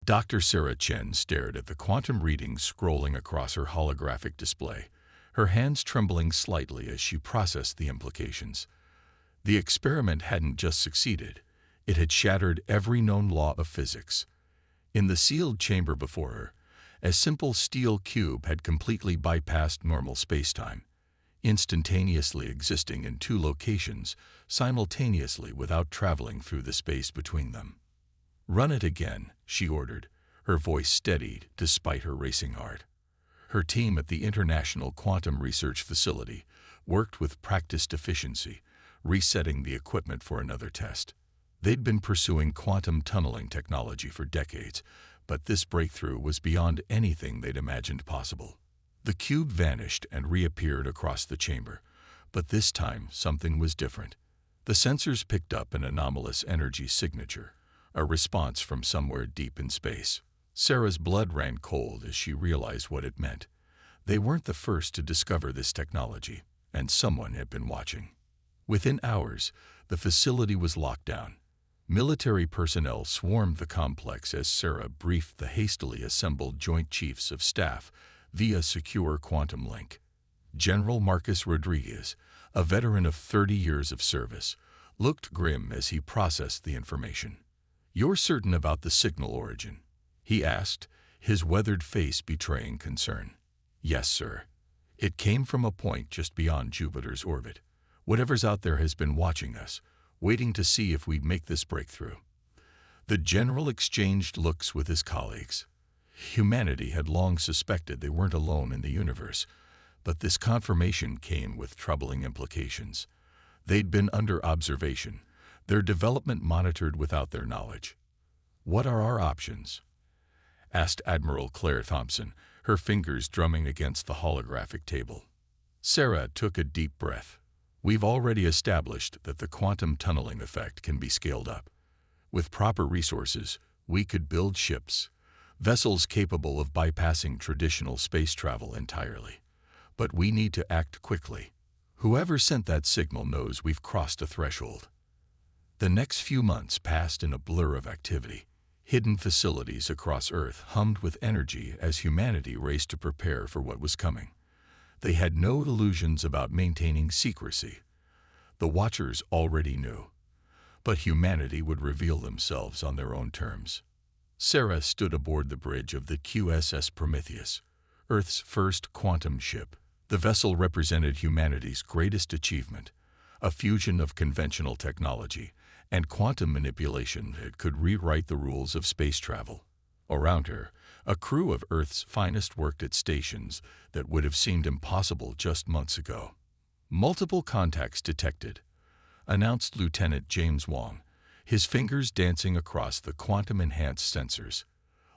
Dr. Sarah Chen stared at the quantum readings scrolling across her holographic display, her hands trembling slightly as she processed the implications. The experiment hadn't just succeeded, it had shattered every known law of physics. In the sealed chamber before her, a simple steel cube had completely bypassed normal spacetime, instantaneously existing in two locations simultaneously without traveling through the space between them. "Run it again," she ordered, her voice steadied despite her racing heart. Her team at the International Quantum Research Facility worked with practiced efficiency, resetting the equipment for another test. They'd been pursuing quantum tunneling technology for decades, but this breakthrough was beyond anything they'd imagined possible. The cube vanished and reappeared across the chamber, but this time something was different. The sensors picked up an anomalous energy signature, a response from somewhere deep in space. Sarah's blood ran cold as she realized what it meant. They weren't the first to discover this technology, and someone had been watching. Within hours, the facility was locked down. Military personnel swarmed the complex as Sarah briefed the hastily assembled Joint Chiefs of Staff via secure quantum link. General Marcus Rodriguez, a veteran of 30 years of service, looked grim as he processed the information. "You're certain about the signal origin?" he asked, his weathered face betraying concern. "Yes, sir. It came from a point just beyond Jupiter's orbit. Whatever's out there has been watching us, waiting to see if we'd make this breakthrough." The general exchanged looks with his colleagues. Humanity had long suspected they weren't alone in the universe, but this confirmation came with troubling implications. They'd been under observation, their development monitored without their knowledge. "What are our options?" asked Admiral Claire Thompson, her fingers drumming against the holographic table. Sarah took a deep breath. "We've already established that the quantum tunneling effect can be scaled up. With proper resources, we could build ships, vessels capable of bypassing traditional space travel entirely. But we need to act quickly. Whoever sent that signal knows we've crossed a threshold." The next few months passed in a blur of activity. Hidden facilities across Earth hummed with energy as humanity raced to prepare for what was coming. They had no illusions about maintaining secrecy. The Watchers already knew, but humanity would reveal themselves on their own terms. Sarah stood aboard the bridge of the QSS Prometheus, Earth's first quantum ship. The vessel represented humanity's greatest achievement, a fusion of conventional technology and quantum manipulation that could rewrite the rules of space travel. Around her, a crew of Earth's finest worked at stations that would have seemed impossible just months ago. "Multiple contacts detected," announced Lieutenant James Wong, his fingers dancing across the quantum-enhanced sensors.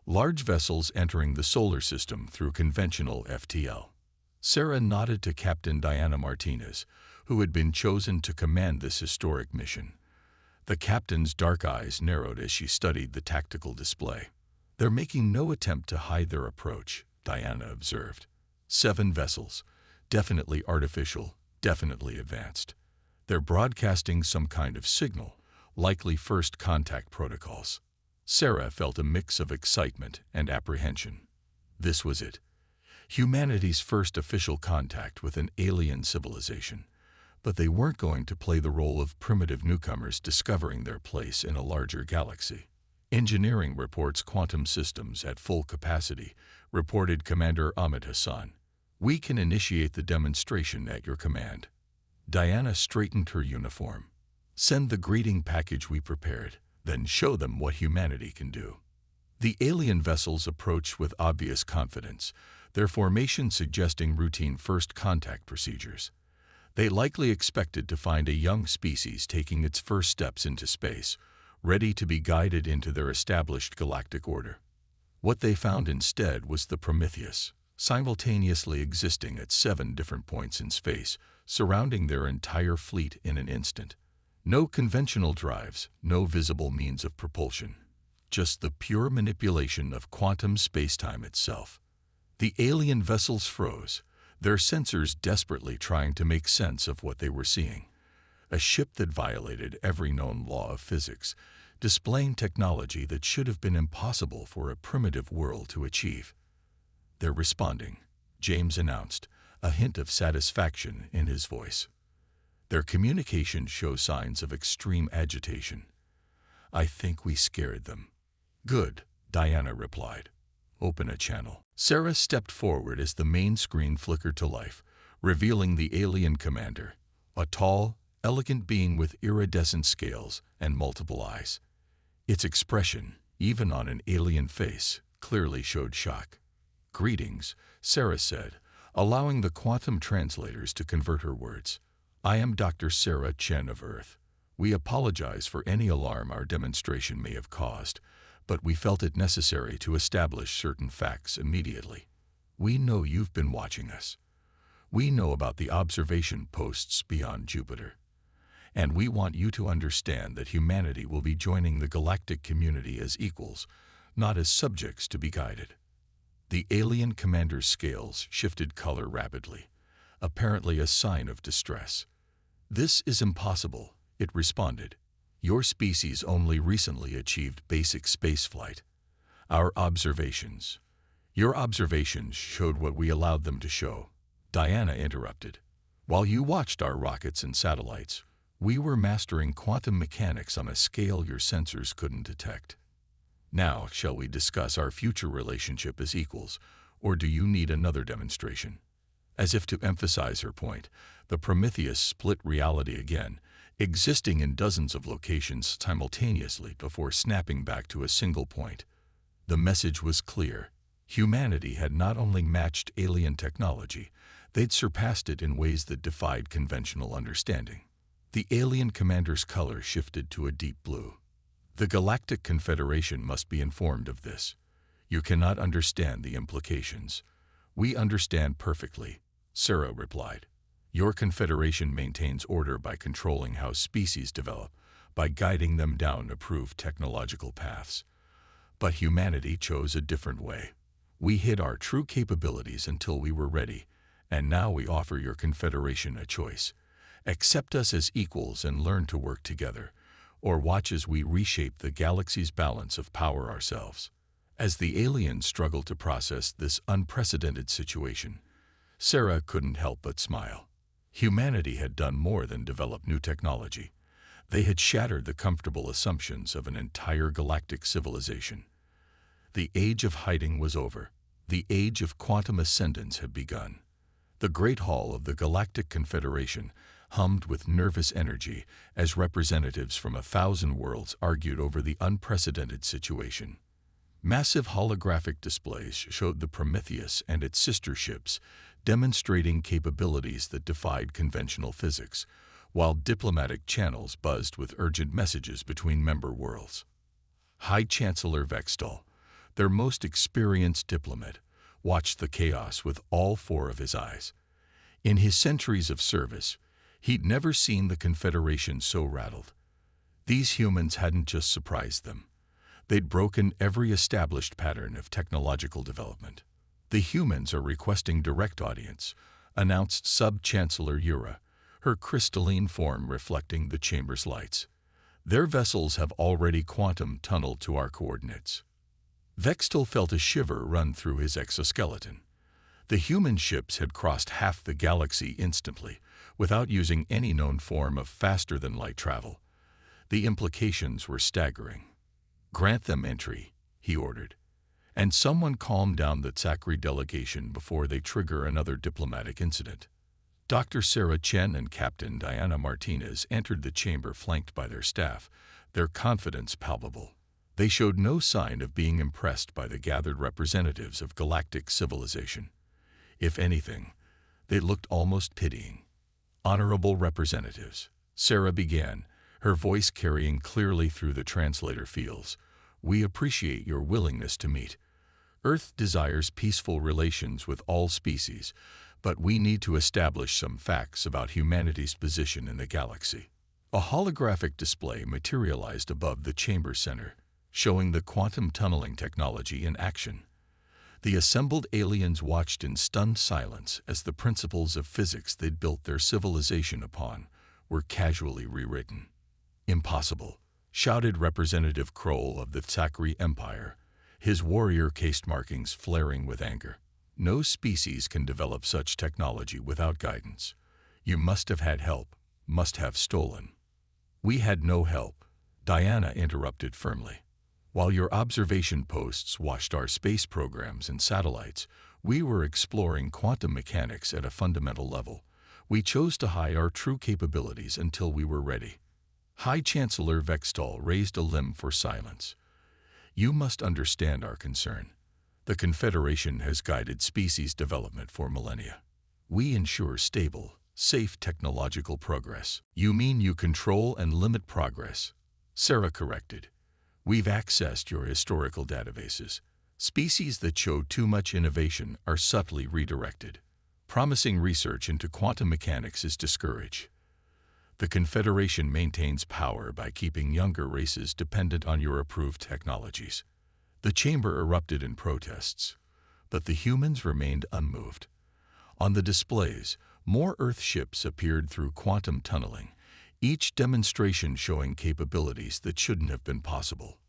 "Large vessels entering the solar system through conventional FTL." Sarah nodded to Captain Diana Martinez, who had been chosen to command this historic mission. The captain's dark eyes narrowed as she studied the tactical display. "They're making no attempt to hide their approach," Diana observed. 7 vessels, definitely artificial, definitely advanced. They're broadcasting some kind of signal, likely first contact protocols. Sarah felt a mix of excitement and apprehension. This was it. Humanity's first official contact with an alien civilization. But they weren't going to play the role of primitive newcomers discovering their place in a larger galaxy. "Engineering reports quantum systems at full capacity," reported Commander Ahmed Hassan. "We can initiate the demonstration at your command." Diana straightened her uniform. "Send the greeting package we prepared, then show them what humanity can do." The alien vessels approached with obvious confidence, their formation suggesting routine first contact procedures. They likely expected to find a young species taking its first steps into space, ready to be guided into their established galactic order. What they found instead was the Prometheus, simultaneously existing at 7 different points in space, surrounding their entire fleet in an instant. No conventional drives, no visible means of propulsion. Just the pure manipulation of quantum spacetime itself. The alien vessels froze, their sensors desperately trying to make sense of what they were seeing. A ship that violated every known law of physics, displaying technology that should have been impossible for a primitive world to achieve. "They're responding," James announced, a hint of satisfaction in his voice. "Their communication shows signs of extreme agitation. I think we scared them." "Good," Diana replied. "Open a channel." Sarah stepped forward as the main screen flickered to life, revealing the alien commander, a tall, elegant being with iridescent scales and multiple eyes. Its expression, even on an alien face, clearly showed shock. "Greetings," Sarah said, allowing the quantum translators to convert her words. "I am Dr. Sarah Chen of Earth. We apologize for any alarm our demonstration may have caused, but we felt it necessary to establish certain facts immediately. We know you've been watching us. We know about the observation posts beyond Jupiter. And we want you to understand that humanity will be joining the galactic community as equals, not as subjects to be guided." The alien commander's scales shifted color rapidly, apparently a sign of distress. "This is impossible," it responded. "Your species only recently achieved basic spaceflight. Your observations showed what we allowed them to show." Diana interrupted. "While you watched our rockets and satellites, we were mastering quantum mechanics on a scale your sensors couldn't detect. Now, shall we discuss our future relationship as equals, or do you need another demonstration?" As if to emphasize her point, the Prometheus split reality again, existing in dozens of locations simultaneously before snapping back to a single point. The message was clear. Humanity had not only matched alien technology, they'd surpassed it in ways that defied conventional understanding. The alien commander's color shifted to a deep blue. "The Galactic Confederation must be informed of this. You cannot understand the implications." "We understand perfectly," Sarah replied. "Your confederation maintains order by controlling how species develop, by guiding them down approved technological paths. But humanity chose a different way. We hid our true capabilities until we were ready, and now we offer your confederation a choice. Accept us as equals and learn to work together, or watch as we reshape the galaxy's balance of power ourselves." As the aliens struggled to process this unprecedented situation, Sarah couldn't help but smile. Humanity had done more than develop new technology. They had shattered the comfortable assumptions of an entire galactic civilization. The age of hiding was over. The age of quantum ascendance had begun. The Great Hall of the Galactic Confederation hummed with nervous energy as representatives from 1,000 worlds argued over the unprecedented situation. Massive holographic displays showed the Prometheus and its sister ships demonstrating capabilities that defied conventional physics, while diplomatic channels buzzed with urgent messages between member worlds. High Chancellor Vextal, their most experienced diplomat, watched the chaos with all four of his eyes. In his centuries of service, he'd never seen the Confederation so rattled. These humans hadn't just surprised them. They'd broken every established pattern of technological development. "The humans are requesting direct audience," announced Sub-Chancellor Yura, her crystalline form reflecting the chamber's lights. "Their vessels have already quantum tunneled to our coordinates." Vextal felt a shiver run through his exoskeleton. The human ships had crossed half the galaxy instantly, without using any known form of faster-than-light travel. The implications were staggering. "Grant them entry," he ordered. "And someone calm down the Zachary delegation before they trigger another diplomatic incident." Dr. Sarah Chen and Captain Diana Martinez entered the chamber flanked by their staff, their confidence palpable. They showed no sign of being impressed by the gathered representatives of galactic civilization. If anything, they looked almost pitying. "Honorable representatives," Sarah began, her voice carrying clearly through the translator fields, "we appreciate your willingness to meet. Earth desires peaceful relations with all species, but we need to establish some facts about humanity's position in the galaxy." A holographic display materialized above the chamber center, showing the quantum tunneling technology in action. The assembled aliens watched in stunned silence as the principles of physics they'd built their civilization upon were casually rewritten. "Impossible," shouted Representative Kroll of the Tsakri Empire, his warrior-cased markings flaring with anger. No species can develop such technology without guidance. You must have had help, must have stolen. We had no help, Diana interrupted firmly. While your observation posts watched our space programs and satellites, we were exploring quantum mechanics at a fundamental level. We chose to hide our true capabilities until we were ready. High Chancellor Vextall raised a limb for silence. You must understand our concern. The Confederation has guided species development for millennia. We ensure stable, safe technological progress. You mean you control and limit progress? Sarah corrected. We've accessed your historical databases. Species that show too much innovation are subtly redirected. Promising research into quantum mechanics is discouraged. The Confederation maintains power by keeping younger races dependent on your approved technologies. The chamber erupted in protests, but the humans remained unmoved. On the displays, more Earth ships appeared through quantum tunneling, each demonstration showing capabilities that shouldn't have been possible.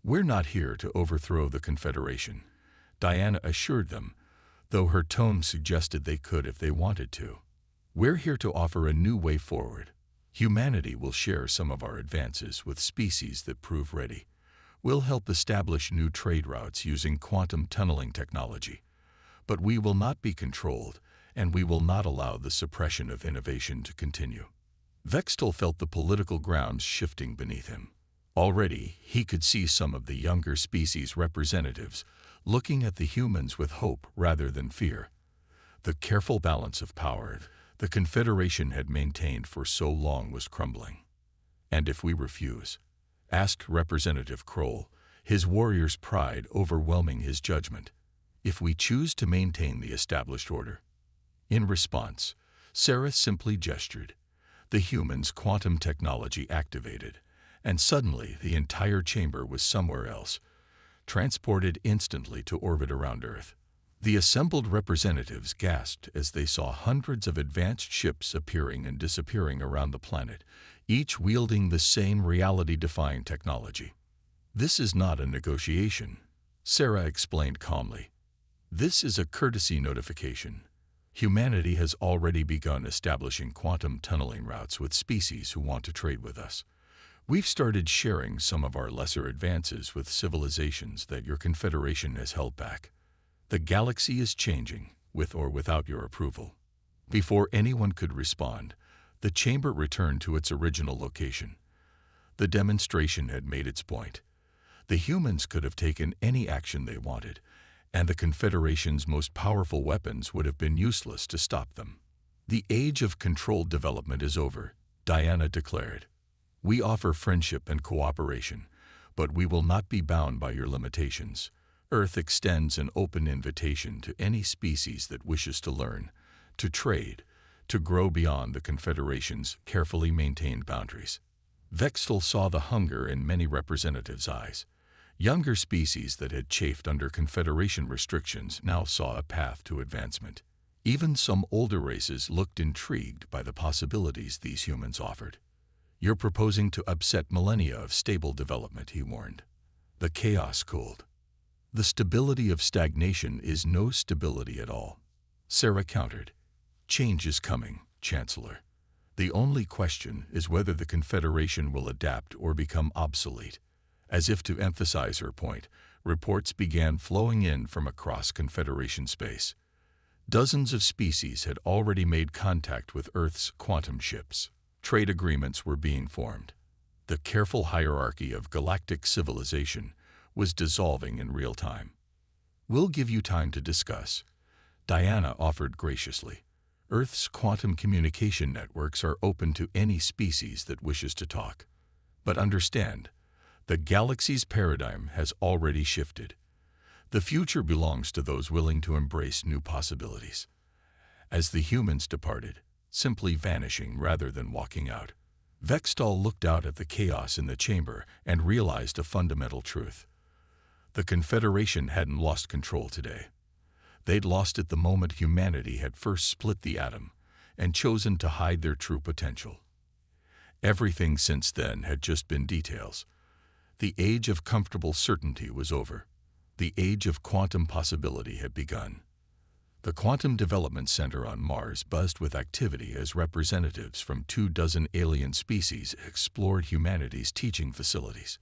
We're not here to overthrow the Confederation, Diana assured them, though her tone suggested they could if they wanted to. We're here to offer a new way forward. Humanity will share some of our advances with species that prove ready. We'll help establish new trade routes using quantum tunneling technology. But we will not be controlled, and we will not allow the suppression of innovation to continue. Vextall felt the political grounds shifting beneath him. Already, he could see some of the younger species representatives looking at the humans with hope rather than fear. The careful balance of power the Confederation had maintained for so long was crumbling. And if we refuse? Asked Representative Kroll, his warrior's pride overwhelming his judgment. If we choose to maintain the established order? In response, Sarah simply gestured. The humans' quantum technology activated, and suddenly the entire chamber was somewhere else, transported instantly to orbit around Earth. The assembled representatives gasped as they saw hundreds of advanced ships appearing and disappearing around the planet, each wielding the same reality-defying technology. This is not a negotiation, Sarah explained calmly. This is a courtesy notification. Humanity has already begun establishing quantum tunneling routes with species who want to trade with us. We've started sharing some of our lesser advances with civilizations that your Confederation has held back. The galaxy is changing, with or without your approval. Before anyone could respond, the chamber returned to its original location. The demonstration had made its point. The humans could have taken any action they wanted, and the Confederation's most powerful weapons would have been useless to stop them. The age of controlled development is over, Diana declared. We offer friendship and cooperation, but we will not be bound by your limitations. Earth extends an open invitation to any species that wishes to learn, to trade, to grow beyond the Confederation's carefully maintained boundaries. Vextall saw the hunger in many representatives' eyes. Younger species that had chafed under Confederation restrictions now saw a path to advancement. Even some older races looked intrigued by the possibilities these humans offered. You're proposing to upset millennia of stable development, he warned. The chaos cooled. The stability of stagnation is no stability at all, Sarah countered. Change is coming, Chancellor. The only question is whether the Confederation will adapt or become obsolete. As if to emphasize her point, reports began flowing in from across Confederation space. Dozens of species had already made contact with Earth's quantum ships. Trade agreements were being formed. The careful hierarchy of galactic civilization was dissolving in real time. We'll give you time to discuss, Diana offered graciously. Earth's quantum communication networks are open to any species that wishes to talk. But understand, the galaxy's paradigm has already shifted. The future belongs to those willing to embrace new possibilities. As the humans departed, simply vanishing rather than walking out, Vextall looked out at the chaos in the chamber and realized a fundamental truth. The Confederation hadn't lost control today. They'd lost it the moment humanity had first split the atom and chosen to hide their true potential. Everything since then had just been details, The age of comfortable certainty was over. The age of quantum possibility had begun. The Quantum Development Center on Mars buzzed with activity as representatives from 24 alien species explored humanity's teaching facilities.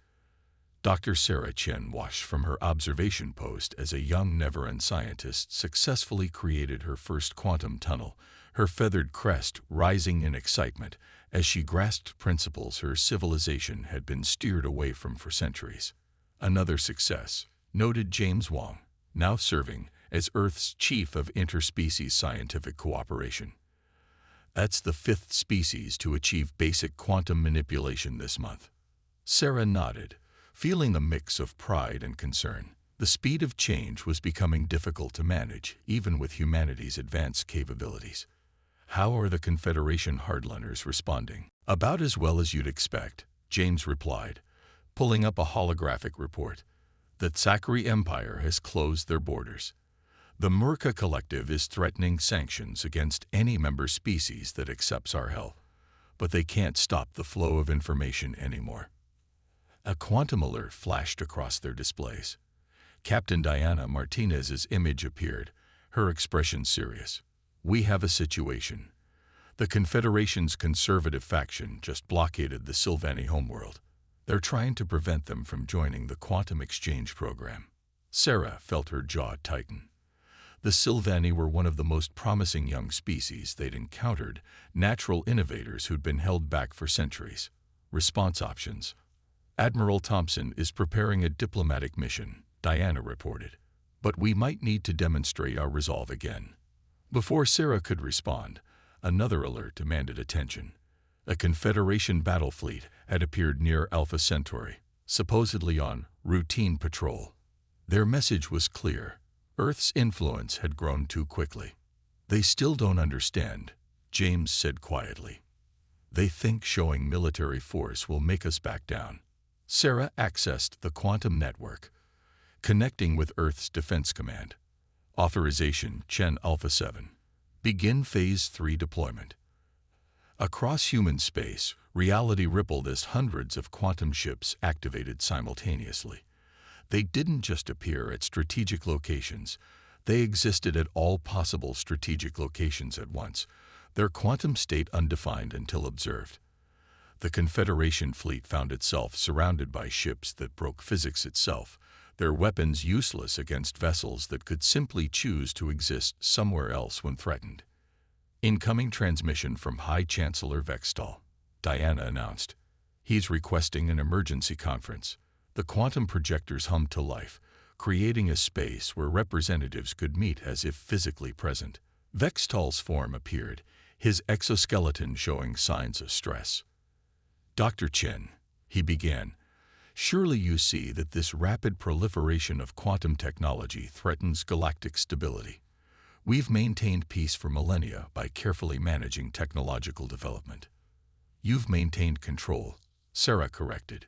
Dr. Sarah Chen watched from her observation post as a young Neveran scientist successfully created her first quantum tunnel, her feathered crest rising in excitement as she grasped principles her civilization had been steered away from for centuries. Another success, noted James Wong, now serving as Earth's chief of interspecies scientific cooperation. That's the 5th species to achieve basic quantum manipulation this month. Sarah nodded, feeling a mix of pride and concern. The speed of change was becoming difficult to manage, even with humanity's advanced capabilities. How are the Confederation hardliners responding? About as well as you'd expect, James replied, pulling up a holographic report. The Zachary Empire has closed their borders. The Murka Collective is threatening sanctions against any member species that accepts our help, but they can't stop the flow of information anymore. A quantum alert flashed across their displays. Captain Diana Martinez's image appeared, her expression serious. We have a situation. The Confederation's conservative faction just blockaded the Sylvani homeworld. They're trying to prevent them from joining the quantum exchange program. Sarah felt her jaw tighten. The Sylvani were one of the most promising young species they'd encountered, natural innovators who'd been held back for centuries. Response options. Admiral Thompson is preparing a diplomatic mission, Diana reported. But we might need to demonstrate our resolve again. Before Sarah could respond, another alert demanded attention. A Confederation battle fleet had appeared near Alpha Centauri, supposedly on routine patrol. Their message was clear. Earth's influence had grown too quickly. They still don't understand, James said quietly. They think showing military force will make us back down. Sarah accessed the quantum network, connecting with Earth's Defense Command. Authorization Chen Alpha 7. Begin Phase 3 deployment. Across human space, reality rippled as hundreds of quantum ships activated simultaneously. They didn't just appear at strategic locations, they existed at all possible strategic locations at once, their quantum state undefined until observed. The Confederation fleet found itself surrounded by ships that broke physics itself, their weapons useless against vessels that could simply choose to exist somewhere else when threatened. Incoming transmission from High Chancellor Vextal, Diana announced. He's requesting an emergency conference. The quantum projectors hummed to life, creating a space where representatives could meet as if physically present. Vextal's form appeared, his exoskeleton showing signs of stress. Dr. Chen, he began, surely you see that this rapid proliferation of quantum technology threatens galactic stability. We've maintained peace for millennia by carefully managing technological development. You've maintained control, Sarah corrected.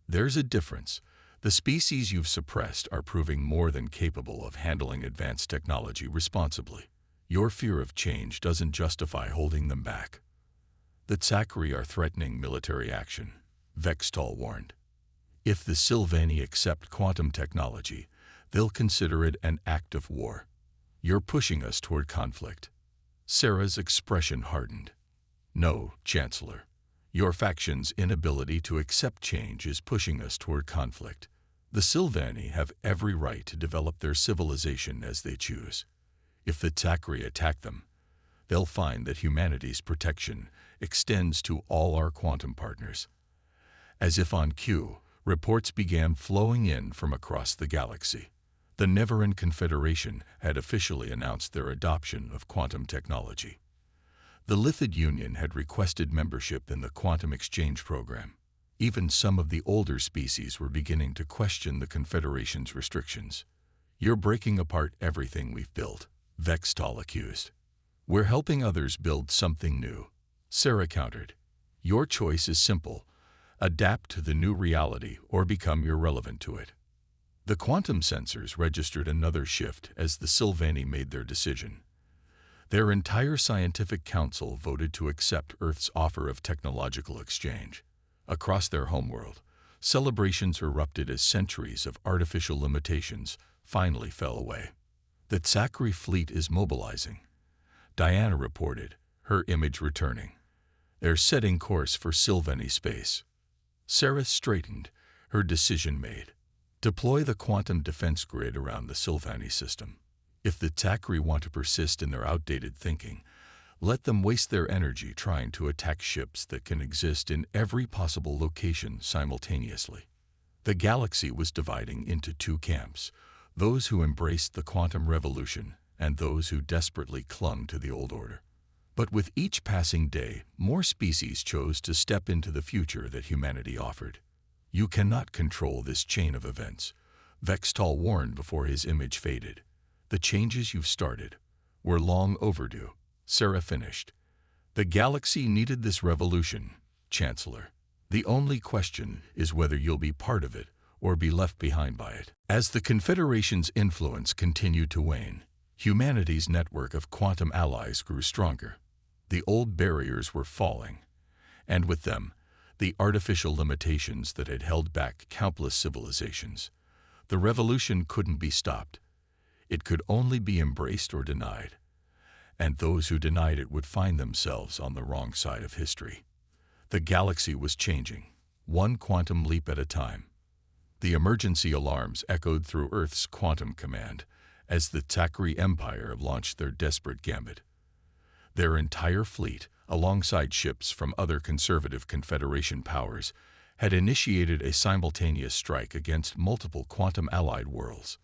There's a difference. The species you've suppressed are proving more than capable of handling advanced technology responsibly. Your fear of change doesn't justify holding them back. The Zachary are threatening military action, Vextal warned. If the Sylvani accept quantum technology, they'll consider it an act of war. You're pushing us toward conflict. Sarah's expression hardened. No, Chancellor. Your faction's inability to accept change is pushing us toward conflict. The Sylvani have every right to develop their civilization as they choose. If the Zachary attack them, they'll find that humanity's protection extends to all our quantum partners. As if on cue, reports began flowing in from across the galaxy. The Neveran Confederation had officially announced their adoption of quantum technology. The Lithid Union had requested membership in the quantum exchange program. Even some of the older species were beginning to question the Confederation's restrictions. You're breaking apart everything we've built, Vextal accused. We're helping others build something new, Sarah countered. Your choice is simple. Adapt to the new reality or become irrelevant to it. The quantum sensors registered another shift as the Sylvani made their decision. Their entire scientific council voted to accept Earth's offer of technological exchange. Across their homeworld, celebrations erupted as centuries of artificial limitations finally fell away. The Zachary fleet is mobilizing, Diana reported, her image returning. They're setting course for Sylvani space. Sarah straightened, her decision made. Deploy the quantum defense grid around the Sylvani system. If the Zachary want to persist in their outdated thinking, let them waste their energy trying to attack ships that can exist in every possible location simultaneously. The galaxy was dividing into two camps, those who embraced the quantum revolution and those who desperately clung to the old order. But with each passing day, more species chose to step into the future that humanity offered. You cannot control this chain of events, Vextal warned before his image faded. The changes you've started were long overdue, Sarah finished. The galaxy needed this revolution, Chancellor. The only question is whether you'll be part of it or be left behind by it. As the Confederation's influence continued to wane, humanity's network of quantum allies grew stronger. The old barriers were falling, and with them, the artificial limitations that had held back countless civilizations. The revolution couldn't be stopped. It could only be embraced or denied, and those who denied it would find themselves on the wrong side of history. The galaxy was changing, one quantum leap at a time. The emergency alarms echoed through Earth's quantum command as the Zachary Empire launched their desperate gambit. Their entire fleet, alongside ships from other conservative Confederation powers, had initiated a simultaneous strike against multiple quantum-allied worlds.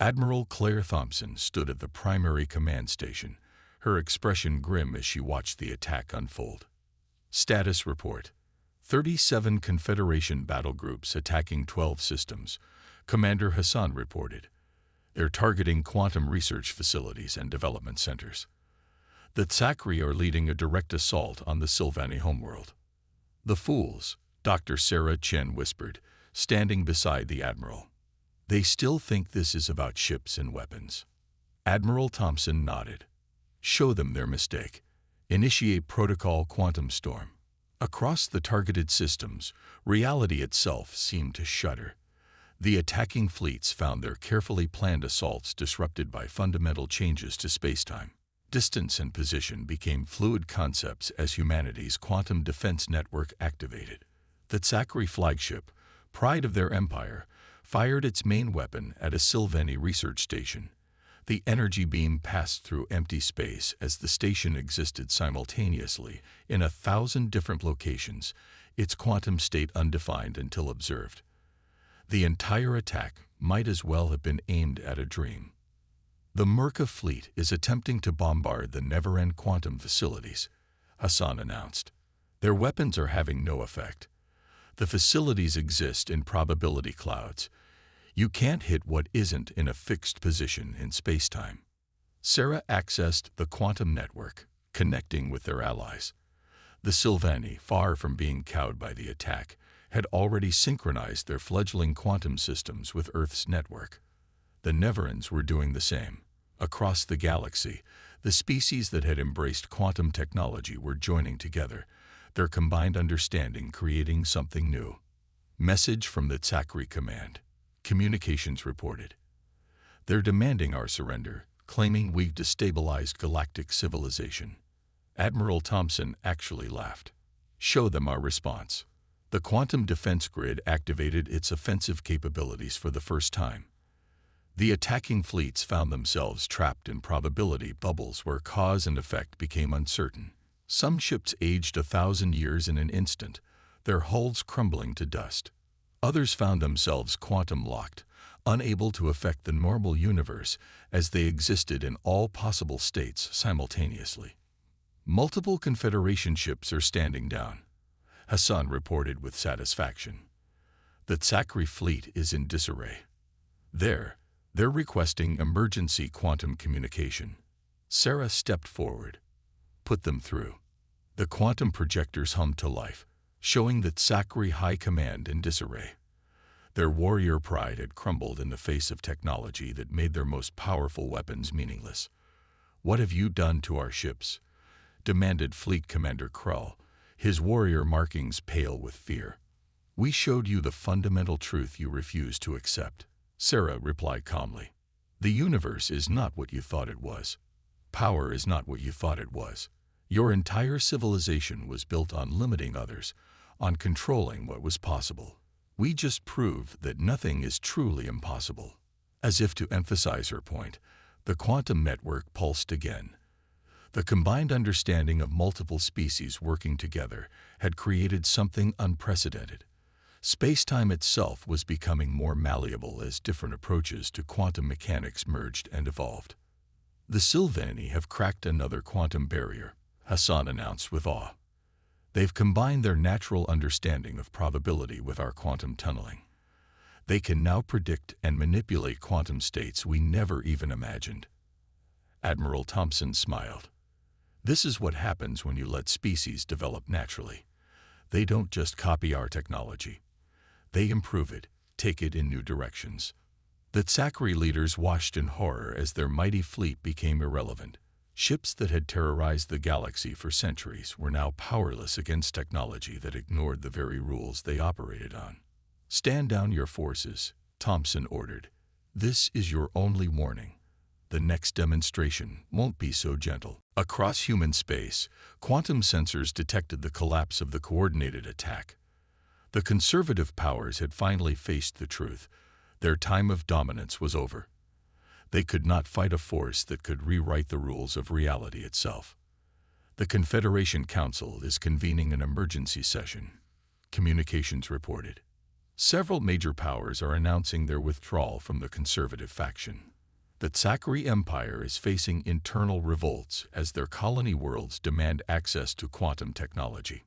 Admiral Claire Thompson stood at the primary command station, her expression grim as she watched the attack unfold. Status report: 37 Confederation battle groups attacking 12 systems, Commander Hassan reported. They're targeting quantum research facilities and development centers. The Zachary are leading a direct assault on the Sylvani homeworld. The fools, Dr. Sarah Chen whispered, standing beside the Admiral. They still think this is about ships and weapons. Admiral Thompson nodded. Show them their mistake. Initiate Protocol Quantum Storm. Across the targeted systems, reality itself seemed to shudder. The attacking fleets found their carefully planned assaults disrupted by fundamental changes to spacetime. Distance and position became fluid concepts as humanity's quantum defense network activated. The Zachary flagship, pride of their empire, fired its main weapon at a Sylvani research station. The energy beam passed through empty space as the station existed simultaneously in 1,000 different locations, its quantum state undefined until observed. The entire attack might as well have been aimed at a dream. The Merca fleet is attempting to bombard the never-end quantum facilities, Hassan announced. Their weapons are having no effect. The facilities exist in probability clouds. You can't hit what isn't in a fixed position in spacetime. Sarah accessed the quantum network, connecting with their allies. The Sylvani, far from being cowed by the attack, had already synchronized their fledgling quantum systems with Earth's network. The Neverans were doing the same. Across the galaxy, the species that had embraced quantum technology were joining together, their combined understanding creating something new. Message from the Zachary Command. Communications reported. They're demanding our surrender, claiming we've destabilized galactic civilization. Admiral Thompson actually laughed. Show them our response. The quantum defense grid activated its offensive capabilities for the first time. The attacking fleets found themselves trapped in probability bubbles where cause and effect became uncertain. Some ships aged 1,000 years in an instant, their hulls crumbling to dust. Others found themselves quantum-locked, unable to affect the normal universe as they existed in all possible states simultaneously. Multiple Confederation ships are standing down, Hassan reported with satisfaction. The Zachary fleet is in disarray. They're requesting emergency quantum communication. Sarah stepped forward. Put them through. The quantum projectors hummed to life, showing that Zachary High Command in disarray. Their warrior pride had crumbled in the face of technology that made their most powerful weapons meaningless. What have you done to our ships? Demanded Fleet Commander Krull, his warrior markings pale with fear. We showed you the fundamental truth you refused to accept. Sarah replied calmly. The universe is not what you thought it was. Power is not what you thought it was. Your entire civilization was built on limiting others, on controlling what was possible. We just proved that nothing is truly impossible. As if to emphasize her point, the quantum network pulsed again. The combined understanding of multiple species working together had created something unprecedented. Space-time itself was becoming more malleable as different approaches to quantum mechanics merged and evolved. The Sylvani have cracked another quantum barrier, Hassan announced with awe. They've combined their natural understanding of probability with our quantum tunneling. They can now predict and manipulate quantum states we never even imagined. Admiral Thompson smiled. This is what happens when you let species develop naturally. They don't just copy our technology. They improve it, take it in new directions. The Zachary leaders watched in horror as their mighty fleet became irrelevant. Ships that had terrorized the galaxy for centuries were now powerless against technology that ignored the very rules they operated on. Stand down your forces, Thompson ordered. This is your only warning. The next demonstration won't be so gentle. Across human space, quantum sensors detected the collapse of the coordinated attack. The conservative powers had finally faced the truth. Their time of dominance was over. They could not fight a force that could rewrite the rules of reality itself. The Confederation Council is convening an emergency session, communications reported. Several major powers are announcing their withdrawal from the conservative faction. The Zachary Empire is facing internal revolts as their colony worlds demand access to quantum technology.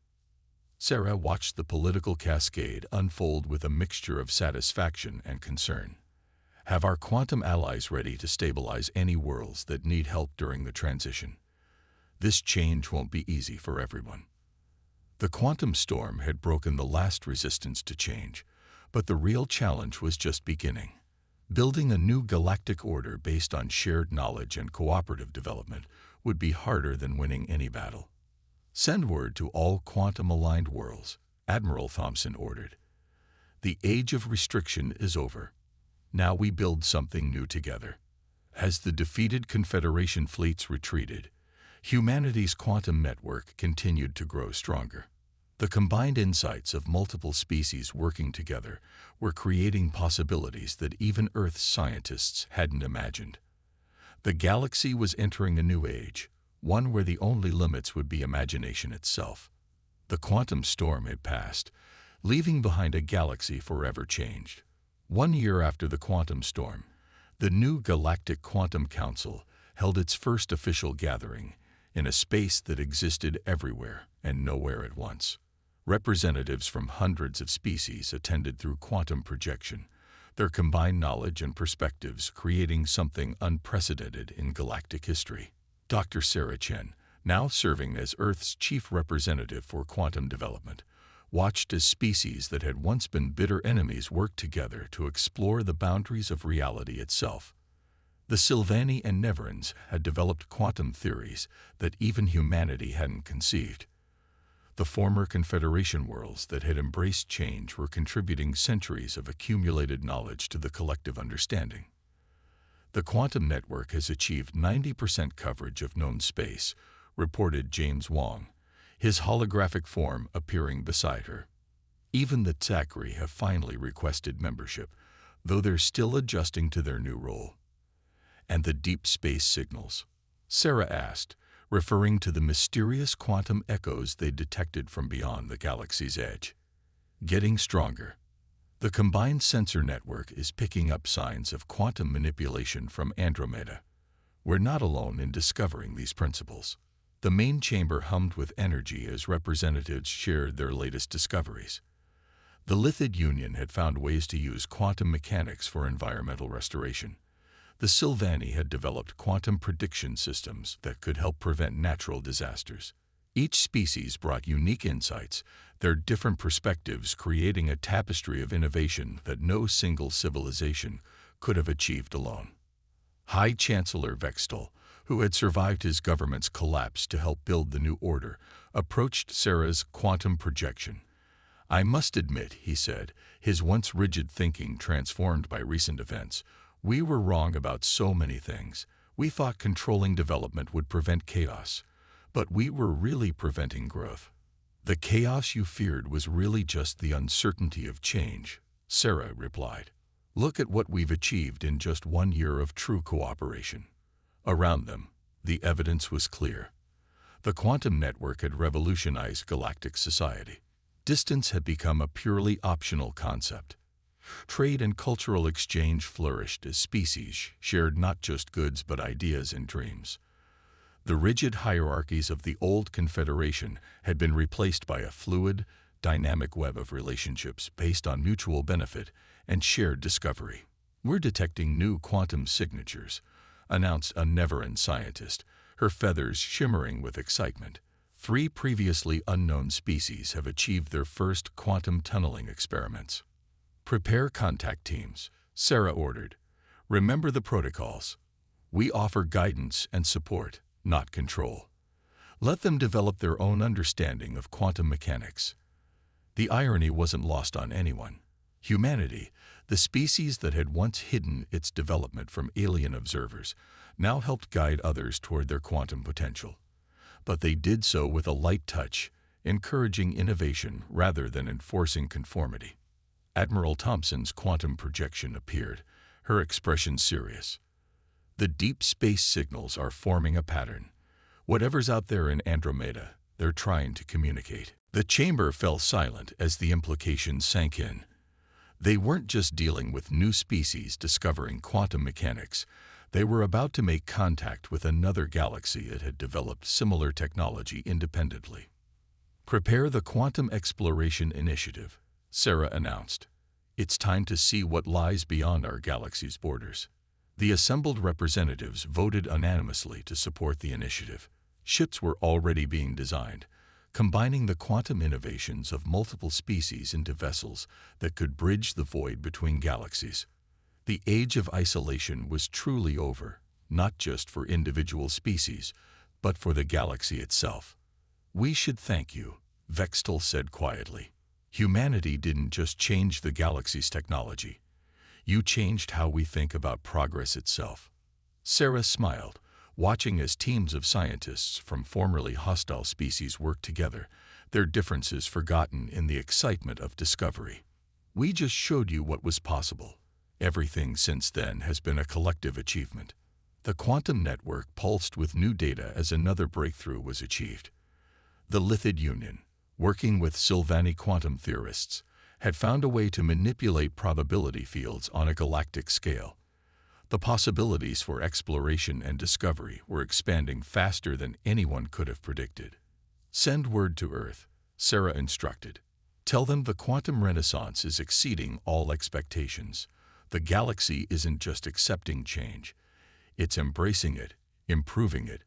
Sarah watched the political cascade unfold with a mixture of satisfaction and concern. Have our quantum allies ready to stabilize any worlds that need help during the transition? This change won't be easy for everyone. The quantum storm had broken the last resistance to change, but the real challenge was just beginning. Building a new galactic order based on shared knowledge and cooperative development would be harder than winning any battle. Send word to all quantum-aligned worlds, Admiral Thompson ordered. The age of restriction is over. Now we build something new together. As the defeated Confederation fleets retreated, humanity's quantum network continued to grow stronger. The combined insights of multiple species working together were creating possibilities that even Earth's scientists hadn't imagined. The galaxy was entering a new age, one where the only limits would be imagination itself. The quantum storm had passed, leaving behind a galaxy forever changed. 1 year after the quantum storm, the new Galactic Quantum Council held its first official gathering in a space that existed everywhere and nowhere at once. Representatives from hundreds of species attended through quantum projection, their combined knowledge and perspectives creating something unprecedented in galactic history. Dr. Sarah Chen, now serving as Earth's chief representative for quantum development, watched as species that had once been bitter enemies worked together to explore the boundaries of reality itself. The Sylvani and Neverans had developed quantum theories that even humanity hadn't conceived. The former Confederation worlds that had embraced change were contributing centuries of accumulated knowledge to the collective understanding. The quantum network has achieved 90% coverage of known space, reported James Wong, his holographic form appearing beside her. Even the Zachary have finally requested membership, though they're still adjusting to their new role. And the deep space signals? Sarah asked, referring to the mysterious quantum echoes they detected from beyond the galaxy's edge. Getting stronger. The combined sensor network is picking up signs of quantum manipulation from Andromeda. We're not alone in discovering these principles. The main chamber hummed with energy as representatives shared their latest discoveries. The Lithid Union had found ways to use quantum mechanics for environmental restoration. The Sylvani had developed quantum prediction systems that could help prevent natural disasters. Each species brought unique insights, their different perspectives creating a tapestry of innovation that no single civilization could have achieved alone. High Chancellor Vextal, who had survived his government's collapse to help build the new order, approached Sarah's quantum projection. "I must admit," he said, his once rigid thinking transformed by recent events, "we were wrong about so many things. We thought controlling development would prevent chaos, but we were really preventing growth." "The chaos you feared was really just the uncertainty of change," Sarah replied. "Look at what we've achieved in just 1 year of true cooperation." Around them, the evidence was clear. The quantum network had revolutionized galactic society. Distance had become a purely optional concept. Trade and cultural exchange flourished as species shared not just goods but ideas and dreams. The rigid hierarchies of the old Confederation had been replaced by a fluid, dynamic web of relationships based on mutual benefit and shared discovery. "We're detecting new quantum signatures," announced a Neveran scientist, her feathers shimmering with excitement. 3 previously unknown species have achieved their first quantum tunneling experiments. "Prepare contact teams," Sarah ordered. "Remember the protocols. We offer guidance and support, not control. Let them develop their own understanding of quantum mechanics." The irony wasn't lost on anyone. Humanity, the species that had once hidden its development from alien observers, now helped guide others toward their quantum potential. But they did so with a light touch, encouraging innovation rather than enforcing conformity. Admiral Thompson's quantum projection appeared, her expression serious. "The deep space signals are forming a pattern. Whatever's out there in Andromeda, they're trying to communicate." The chamber fell silent as the implications sank in. They weren't just dealing with new species discovering quantum mechanics. They were about to make contact with another galaxy that had developed similar technology independently. "Prepare the Quantum Exploration Initiative," Sarah announced. "It's time to see what lies beyond our galaxy's borders." The assembled representatives voted unanimously to support the initiative. Ships were already being designed, combining the quantum innovations of multiple species into vessels that could bridge the void between galaxies. The age of isolation was truly over, not just for individual species, but for the galaxy itself. "We should thank you," Vextal said quietly. "Humanity didn't just change the galaxy's technology. You changed how we think about progress itself." Sarah smiled, watching as teams of scientists from formerly hostile species worked together, their differences forgotten in the excitement of discovery. "We just showed you what was possible. Everything since then has been a collective achievement." The quantum network pulsed with new data as another breakthrough was achieved. The Lithid Union, working with Sylvani quantum theorists, had found a way to manipulate probability fields on a galactic scale. The possibilities for exploration and discovery were expanding faster than anyone could have predicted. "Send word to Earth," Sarah instructed. "Tell them the quantum renaissance is exceeding all expectations. The galaxy isn't just accepting change. It's embracing it, improving it,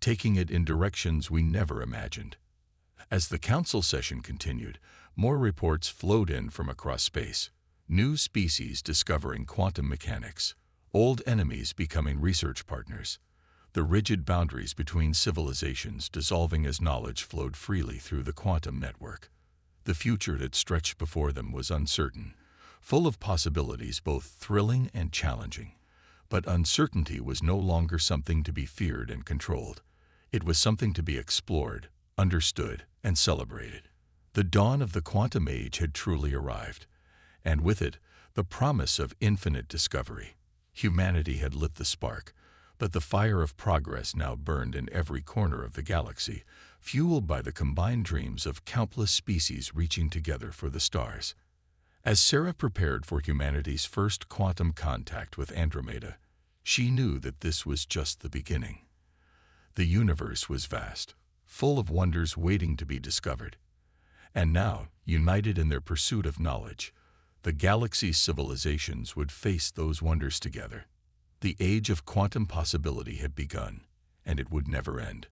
taking it in directions we never imagined." As the council session continued, more reports flowed in from across space. New species discovering quantum mechanics, old enemies becoming research partners, the rigid boundaries between civilizations dissolving as knowledge flowed freely through the quantum network. The future that stretched before them was uncertain, full of possibilities both thrilling and challenging. But uncertainty was no longer something to be feared and controlled. It was something to be explored, understood, and celebrated. The dawn of the quantum age had truly arrived, and with it, the promise of infinite discovery. Humanity had lit the spark, but the fire of progress now burned in every corner of the galaxy, fueled by the combined dreams of countless species reaching together for the stars. As Sarah prepared for humanity's first quantum contact with Andromeda, she knew that this was just the beginning. The universe was vast, full of wonders waiting to be discovered. And now, united in their pursuit of knowledge, the galaxy's civilizations would face those wonders together. The age of quantum possibility had begun, and it would never end.